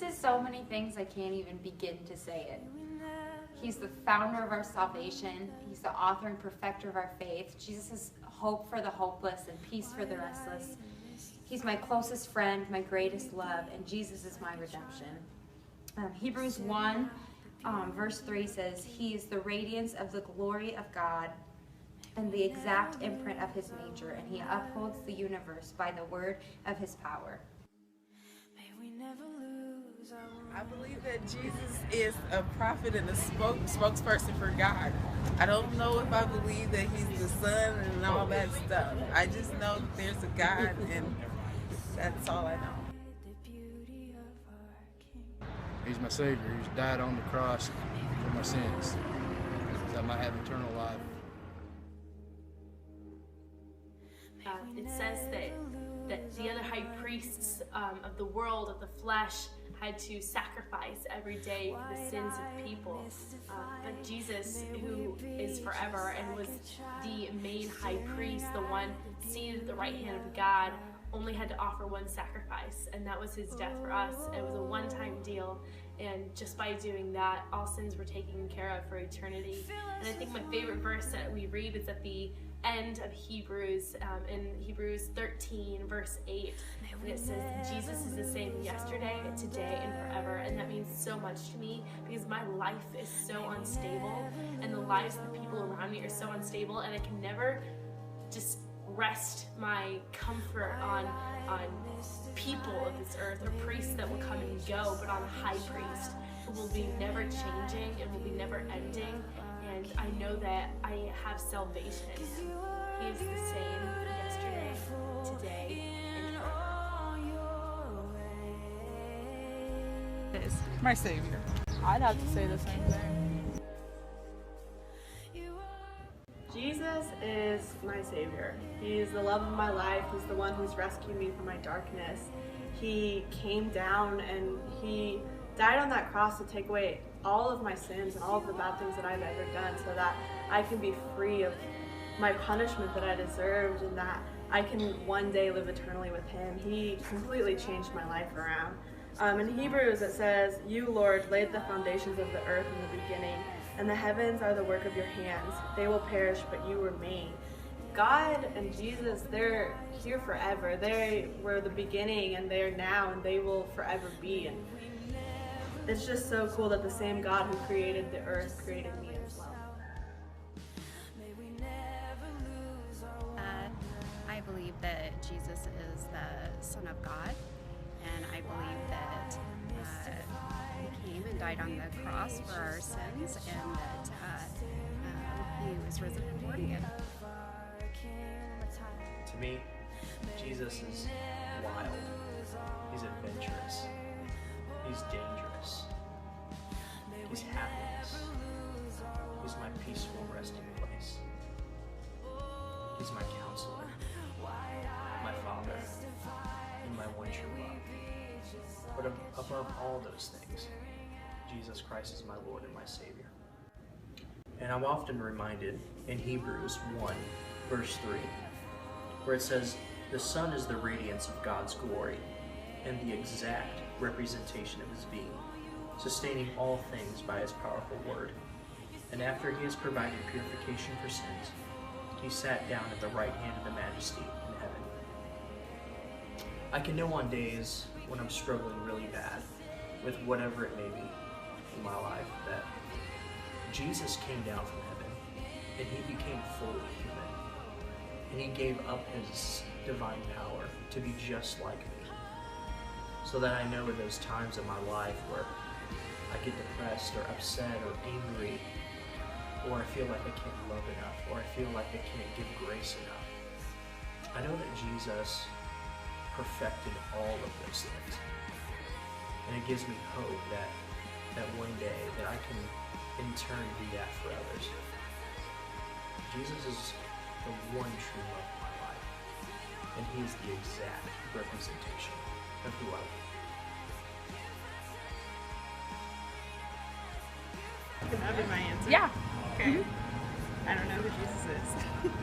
Jesus is so many things I can't even begin to say it. He's the founder of our salvation. He's the author and perfecter of our faith. Jesus is hope for the hopeless and peace for the restless. He's my closest friend, my greatest love, and Jesus is my redemption. Hebrews 1, verse 3 says, He is the radiance of the glory of God and the exact imprint of his nature, and he upholds the universe by the word of his power. I believe that Jesus is a prophet and a spokesperson for God. I don't know if I believe that he's the son and all that stuff. I just know that there's a God, and that's all I know. He's my Savior. He's died on the cross for my sins, so I might have eternal life. It says that the other high priests of the world, of the flesh, had to sacrifice every day for the sins of people. But Jesus, who is forever and was the main high priest, the one seated at the right hand of God, only had to offer one sacrifice, and that was his death for us. It was a one-time deal, and just by doing that, all sins were taken care of for eternity. And I think my favorite verse that we read is at the end of Hebrews, in Hebrews 13, verse 8, and it says, Jesus is the same yesterday, today, and forever. And that means so much to me, because my life is so unstable, and the lives of the people around me are so unstable, and I can never just rest my comfort on people of this earth or priests that will come and go, but on a high priest who will be never changing and will be never ending. And I know that I have salvation. He is the same yesterday, today, and forever. My Savior. I'd have to say the same thing. Jesus is my Savior. He's the love of my life. He's the one who's rescued me from my darkness. He came down and he died on that cross to take away all of my sins and all of the bad things that I've ever done, so that I can be free of my punishment that I deserved, and that I can one day live eternally with him. He completely changed my life around. In Hebrews it says, You, Lord, laid the foundations of the earth in the beginning, and the heavens are the work of your hands. They will perish, but you remain. God and Jesus, they're here forever. They were the beginning, and they're now, and they will forever be. And it's just so cool that the same God who created the earth created me as well. I believe that Jesus is the Son of God, and I believe that he came and died on the cross for our sins, and that he was risen and born again. To me, Jesus is wild. He's adventurous. He's dangerous. He's happiness. He's my peaceful resting place. He's my counselor, my father, and my one true love. But above all those things, Jesus Christ is my Lord and my Savior. And I'm often reminded in Hebrews 1, verse 3, where it says, The Son is the radiance of God's glory and the exact representation of his being, sustaining all things by his powerful word. And after he has provided purification for sins, he sat down at the right hand of the Majesty in heaven. I can know on days when I'm struggling really bad with whatever it may be in my life that Jesus came down from heaven and he became fully human. And he gave up his divine power to be just like me. So that I know in those times in my life where I get depressed or upset or angry, or I feel like I can't love enough, or I feel like I can't give grace enough, I know that Jesus perfected all of those things. And it gives me hope that one day that I can in turn do that for others. Jesus is the one true love of my life, and he is the exact representation of who I am. That'd be my answer. Yeah. Okay. I don't know who Jesus is.